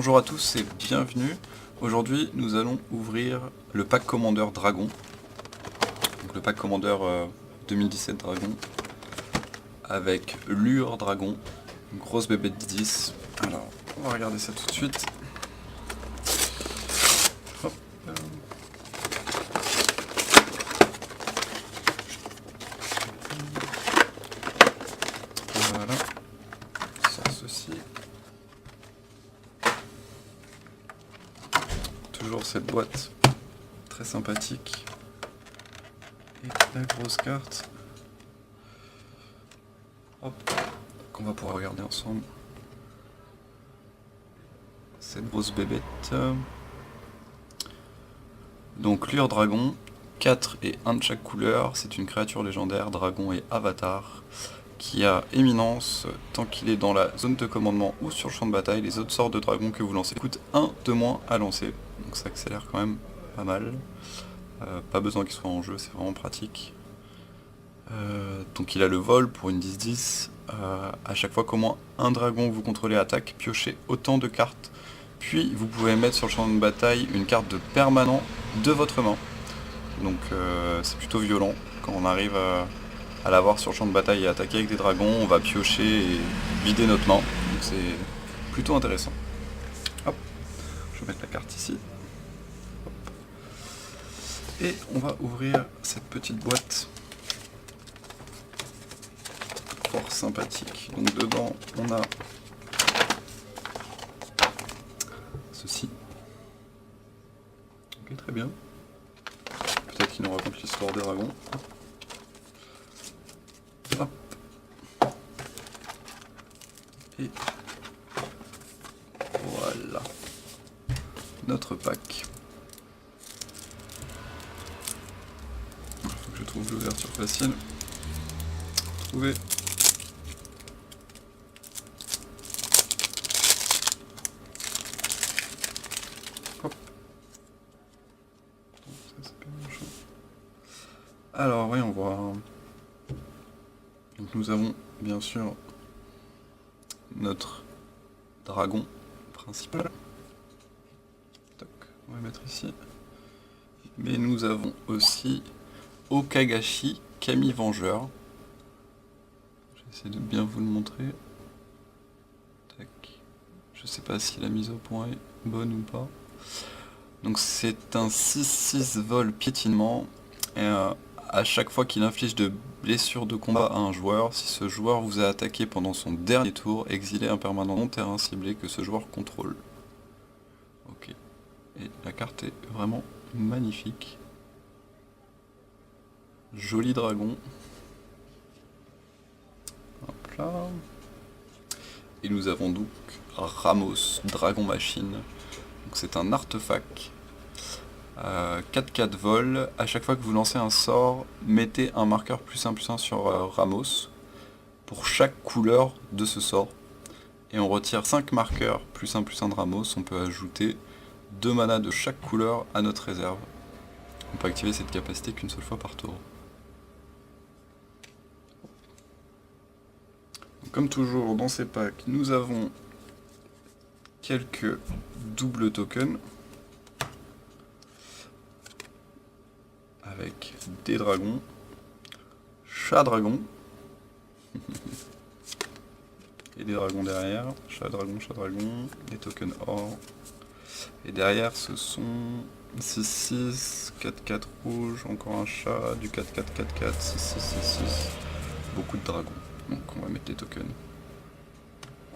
Bonjour à tous et bienvenue. Aujourd'hui nous allons ouvrir le pack Commander Dragon. Donc, le pack Commander 2017 Dragon avec Lure Dragon, une grosse bébé de 10. Alors on va regarder ça tout de suite. Hop. Voilà, ça ceci. Toujours cette boîte très sympathique et la grosse carte. Hop, qu'on va pouvoir regarder ensemble. Cette grosse bébête. Donc Lure Dragon, 4 et 1 de chaque couleur, c'est une créature légendaire, dragon et avatar, qui a éminence tant qu'il est dans la zone de commandement ou sur le champ de bataille. Les autres sorts de dragon que vous lancez coûtent 1 de moins à lancer, donc ça accélère quand même pas mal. Pas besoin qu'il soit en jeu, c'est vraiment pratique. Donc il a le vol pour une 10-10. À chaque fois qu'au moins un dragon que vous contrôlez attaque, piochez autant de cartes. Puis vous pouvez mettre sur le champ de bataille une carte de permanent de votre main. Donc c'est plutôt violent. Quand on arrive à l'avoir sur le champ de bataille et attaquer avec des dragons, on va piocher et vider notre main. Donc c'est plutôt intéressant. Hop, je vais mettre la carte ici. Hop. Et on va ouvrir cette petite boîte. Fort sympathique. Donc dedans on a ceci. Ok, très bien. Peut-être qu'il nous raconte l'histoire des dragons. Hop. Et voilà notre pack. Il faut que je trouve l'ouverture facile. Trouver. Alors oui, on voit. Donc nous avons bien sûr notre dragon principal. Tac, on va mettre ici. Mais nous avons aussi Okagashi Kami Vengeur. J'essaie de bien vous le montrer. Tac. Je sais pas si la mise au point est bonne ou pas. Donc c'est un 6-6 vol piétinement. Et à chaque fois qu'il inflige de blessures de combat à un joueur, si ce joueur vous a attaqué pendant son dernier tour, exilez un permanent non terrain ciblé que ce joueur contrôle. Ok. Et la carte est vraiment magnifique. Joli dragon. Hop là. Et nous avons donc Ramos, Dragon Machine. Donc c'est un artefact. 4-4 vol, à chaque fois que vous lancez un sort, mettez un marqueur +1/+1 sur Ramos pour chaque couleur de ce sort. Et on retire 5 marqueurs +1/+1 de Ramos, on peut ajouter 2 manas de chaque couleur à notre réserve. On peut activer cette capacité qu'une seule fois par tour. Comme toujours dans ces packs, nous avons quelques doubles tokens. Avec des dragons, chat dragon, et des dragons derrière, chat dragon, des tokens or, et derrière ce sont 6-6, 4-4 rouge, encore un chat, du 4-4, 4-4, 6-6, 6-6, beaucoup de dragons, donc on va mettre les tokens,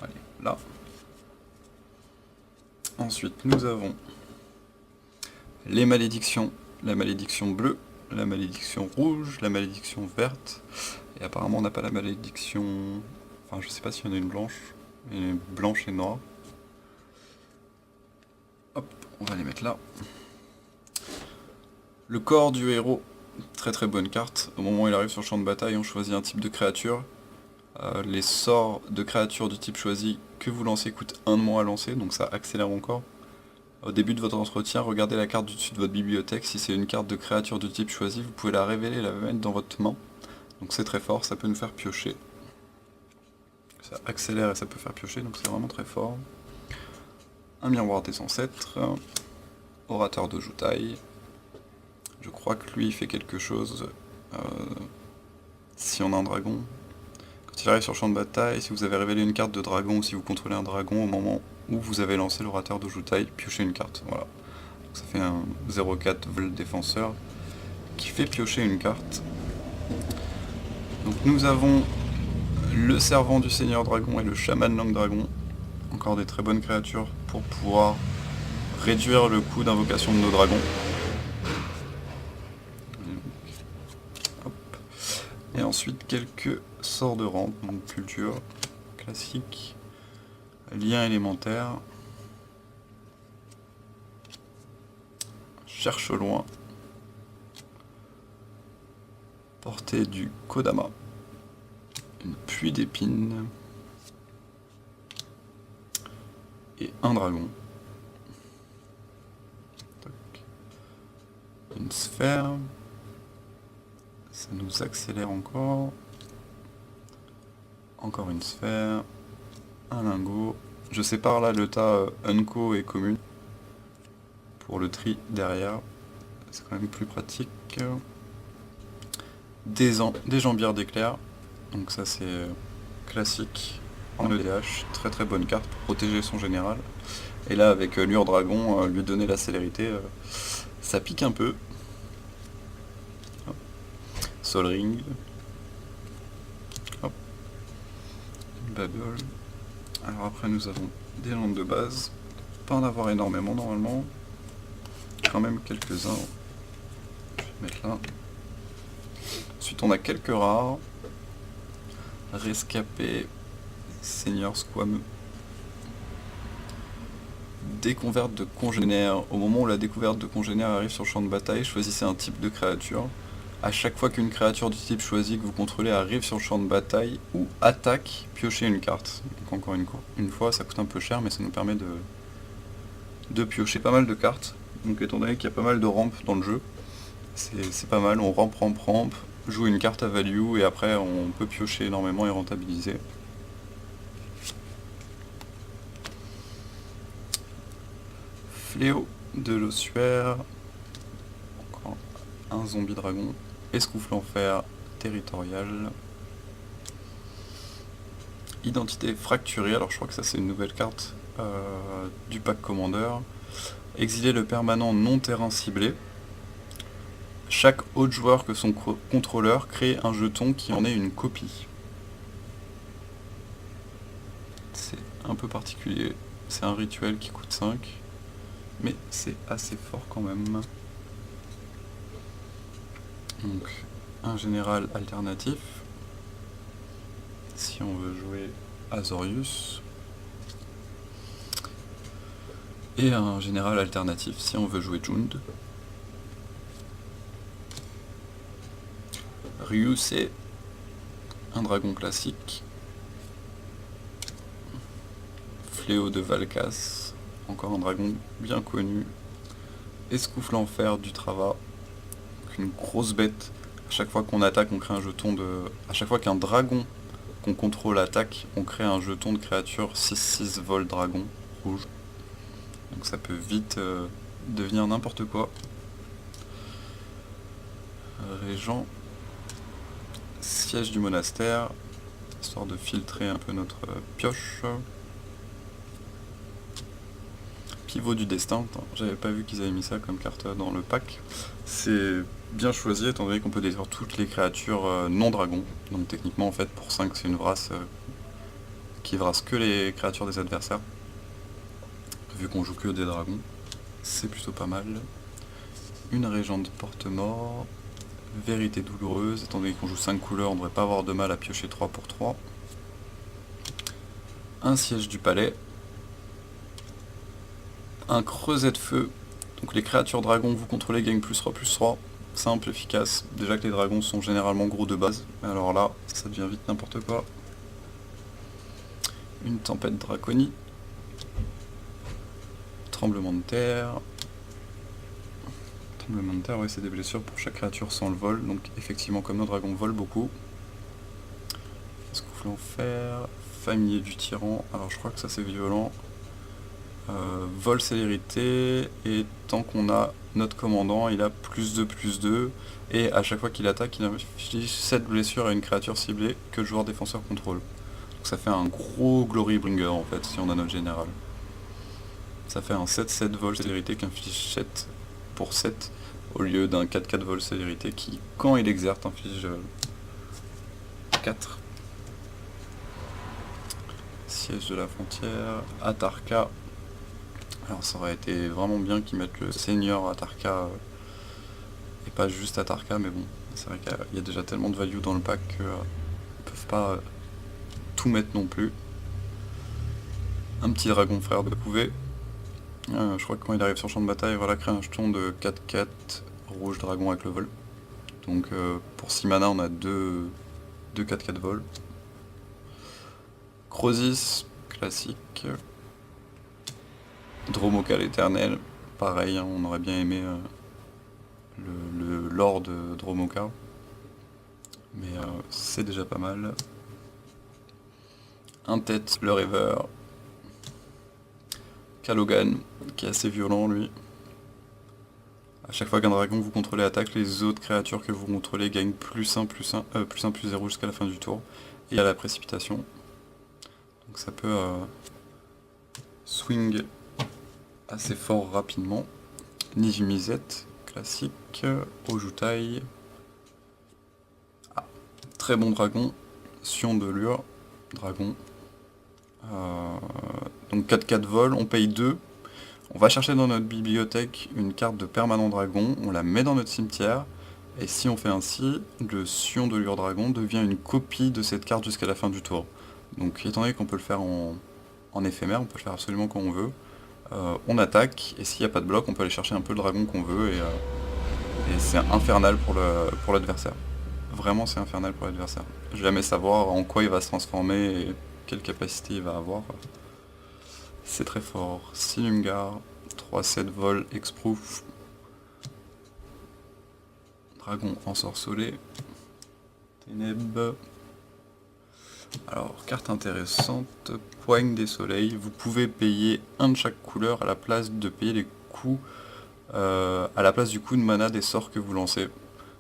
allez, là. Ensuite nous avons les malédictions, la malédiction bleue, la malédiction rouge, la malédiction verte, et apparemment on n'a pas la malédiction... Enfin je sais pas s'il y en a une blanche, et blanche et noire. Hop, on va les mettre là. Le corps du héros, très très bonne carte. Au moment où il arrive sur le champ de bataille, on choisit un type de créature. Les sorts de créatures du type choisi que vous lancez coûtent 1 de moins à lancer, donc ça accélère encore. Au début de votre entretien, regardez la carte du dessus de votre bibliothèque. Si c'est une carte de créature de type choisi, vous pouvez la révéler et la mettre dans votre main. Donc c'est très fort, ça peut nous faire piocher. Ça accélère et ça peut faire piocher, donc c'est vraiment très fort. un miroir des ancêtres, orateur de Jutai. Je crois que lui il fait quelque chose si on a un dragon. Quand il arrive sur le champ de bataille, si vous avez révélé une carte de dragon ou si vous contrôlez un dragon au moment où vous avez lancé l'orateur de Jutai, piochez une carte. Voilà. Donc ça fait un 0,4 vol défenseur qui fait piocher une carte. Donc nous avons le servant du seigneur dragon et le chaman langue dragon. Encore des très bonnes créatures pour pouvoir réduire le coût d'invocation de nos dragons. Hop. Et ensuite quelques sorts de rampe, donc culture, classique, lien élémentaire, cherche loin, portée du Kodama, une pluie d'épines et un dragon. Une sphère, ça nous accélère encore. Encore une sphère, un lingot. Je sépare là le tas Unco et commune pour le tri derrière, c'est quand même plus pratique. Des jambières d'éclair, donc ça c'est classique en EDH, très très bonne carte pour protéger son général. Et là avec Lure Dragon, lui donner la célérité, ça pique un peu. Sol Ring. Hop. Une Babble. Alors après nous avons des landes de base. Pas en avoir énormément normalement. Quand même quelques-uns. Je vais mettre là. Ensuite on a quelques rares. Rescapé. Seigneur squameux. Découverte de congénère. Au moment où la découverte de congénère arrive sur le champ de bataille, choisissez un type de créature. À chaque fois qu'une créature du type choisi que vous contrôlez arrive sur le champ de bataille ou attaque, piochez une carte. Donc encore une fois, ça coûte un peu cher, mais ça nous permet de piocher pas mal de cartes. Donc étant donné qu'il y a pas mal de rampes dans le jeu, c'est pas mal, on rampe, joue une carte à value et après on peut piocher énormément et rentabiliser. Fléau de l'ossuaire, encore un zombie dragon, escoufle en fer territorial, identité fracturée, alors je crois que ça c'est une nouvelle carte du pack Commander, exiler le permanent non terrain ciblé, chaque autre joueur que son contrôleur crée un jeton qui en est une copie. C'est un peu particulier, c'est un rituel qui coûte 5. Mais c'est assez fort quand même. Donc, un général alternatif. Si on veut jouer Azorius. Et un général alternatif si on veut jouer Jund. Ryusei, un dragon classique. Fléau de Valkas. Encore un dragon bien connu. Escoufle en fer du Trava. Une grosse bête. À chaque fois qu'on attaque, on crée un jeton de... À chaque fois qu'un dragon qu'on contrôle attaque, on crée un jeton de créature 6-6 vol dragon rouge. Donc ça peut vite devenir n'importe quoi. Régent. Siège du monastère. Histoire de filtrer un peu notre pioche. Pivot du destin, j'avais pas vu qu'ils avaient mis ça comme carte dans le pack. C'est bien choisi étant donné qu'on peut détruire toutes les créatures non dragons. Donc techniquement en fait pour 5 c'est une vrasse qui vrasse que les créatures des adversaires. Vu qu'on joue que des dragons, c'est plutôt pas mal. Une régente porte-mort. Vérité douloureuse, étant donné qu'on joue 5 couleurs, on devrait pas avoir de mal à piocher 3 pour 3. Un siège du palais. Un creuset de feu, donc les créatures dragons que vous contrôlez gagnent +3/+3, simple, efficace, déjà que les dragons sont généralement gros de base, alors là, ça devient vite n'importe quoi. Une tempête draconie, tremblement de terre, ouais c'est des blessures pour chaque créature sans le vol, donc effectivement comme nos dragons volent beaucoup. Escoufle en fer, familier du tyran, alors je crois que ça c'est violent. vol célérité, et tant qu'on a notre commandant, il a +2/+2, et à chaque fois qu'il attaque, il inflige 7 blessures à une créature ciblée que le joueur défenseur contrôle. Donc ça fait un gros Glory Bringer en fait, si on a notre général. Ça fait un 7/7 vol célérité qui inflige 7 pour 7, au lieu d'un 4/4 vol célérité qui, quand il exerce, inflige 4. Siège de la frontière, Atarka. Alors ça aurait été vraiment bien qu'ils mettent le seigneur Atarka et pas juste Atarka, mais bon, c'est vrai qu'il y a déjà tellement de value dans le pack qu'ils peuvent pas tout mettre non plus. Un petit dragon frère de couvée. Je crois que quand il arrive sur le champ de bataille, voilà, crée un jeton de 4/4 rouge dragon avec le vol. Donc pour 6 mana, on a 2 4/4 vol. Crosis, classique. Dromoka l'éternel, pareil, hein, on aurait bien aimé le lore de Dromoka, mais c'est déjà pas mal. Un tête, le rêveur. Kalogan, qui est assez violent lui. A chaque fois qu'un dragon vous contrôlez attaque, les autres créatures que vous contrôlez gagnent +1/+0 jusqu'à la fin du tour. Et à la précipitation. Donc ça peut swing assez fort rapidement. Nijimizet, classique. Ojutai. Ah, très bon dragon. Sion de Lure, dragon. Donc 4/4 vol, on paye 2. On va chercher dans notre bibliothèque une carte de permanent dragon, on la met dans notre cimetière, et si on fait ainsi, le Sion de Lure Dragon devient une copie de cette carte jusqu'à la fin du tour. Donc étant donné qu'on peut le faire en éphémère, on peut le faire absolument quand on veut, on attaque, et s'il n'y a pas de bloc, on peut aller chercher un peu le dragon qu'on veut, et c'est infernal pour l'adversaire. Vraiment c'est infernal pour l'adversaire. Je vais jamais savoir en quoi il va se transformer, et quelle capacité il va avoir. C'est très fort. Silumgar, 3/7 vol, Hexproof. Dragon ensorcelé. Ténèbres. Alors, carte intéressante. Poigne des soleils. Vous pouvez payer un de chaque couleur à la place de payer les coups. À la place du coût de mana des sorts que vous lancez.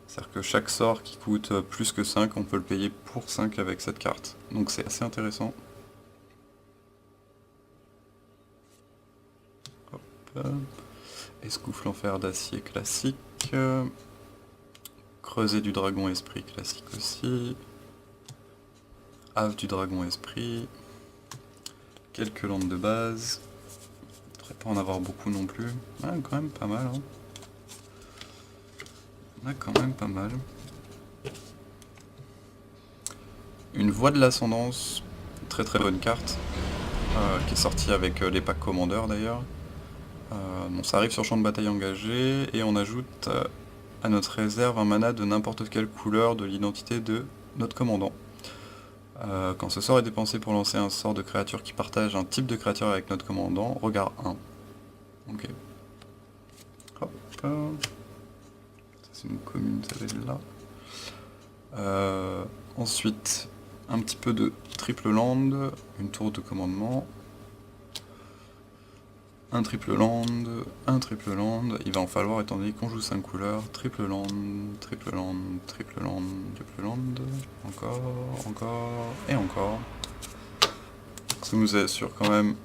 C'est-à-dire que chaque sort qui coûte plus que 5, on peut le payer pour 5 avec cette carte. Donc c'est assez intéressant. Escoufle en fer d'acier classique. Creuset du dragon esprit classique aussi. Have du dragon esprit. Quelques landes de base. Il ne devrait pas en avoir beaucoup non plus. Ah, quand même pas mal. Hein. On a quand même pas mal. Une voix de l'ascendance. Très très bonne carte. Qui est sortie avec les packs commandeurs d'ailleurs. Bon, ça arrive sur champ de bataille engagé, et on ajoute à notre réserve un mana de n'importe quelle couleur de l'identité de notre commandant. Quand ce sort est dépensé pour lancer un sort de créature qui partage un type de créature avec notre commandant, regard 1. Ok. Hop. Ça c'est une commune, ça va être là. Ensuite, un petit peu de triple land, une tour de commandement. Un triple land, il va en falloir étant donné qu'on joue 5 couleurs, triple land, triple land, triple land, triple land, encore, et encore. Ça nous assure quand même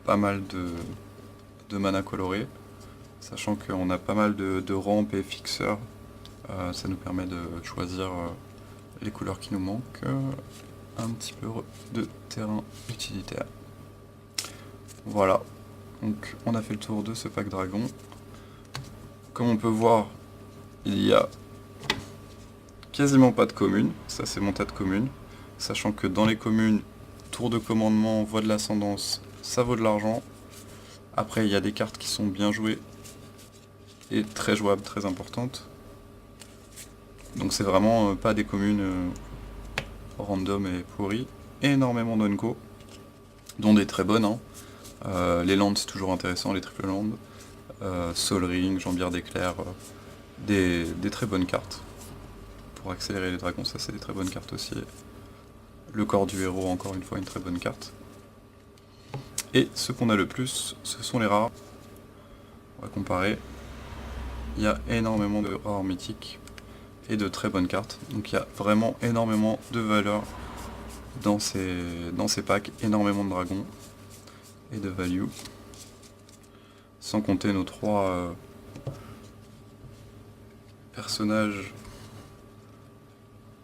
pas mal de mana coloré, sachant qu'on a pas mal de rampes et fixeurs, ça nous permet de choisir les couleurs qui nous manquent, un petit peu de terrain utilitaire. Voilà. Donc on a fait le tour de ce pack dragon. Comme on peut voir, il y a quasiment pas de communes, ça c'est mon tas de communes, sachant que dans les communes, tour de commandement, voie de l'ascendance, ça vaut de l'argent. Après il y a des cartes qui sont bien jouées et très jouables, très importantes. Donc c'est vraiment pas des communes random et pourries. Énormément d'unco, dont des très bonnes, hein. Les landes c'est toujours intéressant, les triple landes, Sol Ring, Jambière d'éclair, des très bonnes cartes. Pour accélérer les dragons, ça c'est des très bonnes cartes aussi. Le corps du héros, encore une fois, une très bonne carte. Et ce qu'on a le plus, ce sont les rares. On va comparer. Il y a énormément de rares mythiques et de très bonnes cartes. Donc il y a vraiment énormément de valeur dans ces packs, énormément de dragons et de value. Sans compter nos 3 personnages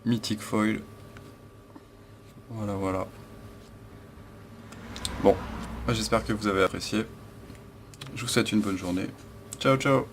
mythiques foil. Voilà. Bon, j'espère que vous avez apprécié. Je vous souhaite une bonne journée. Ciao ciao.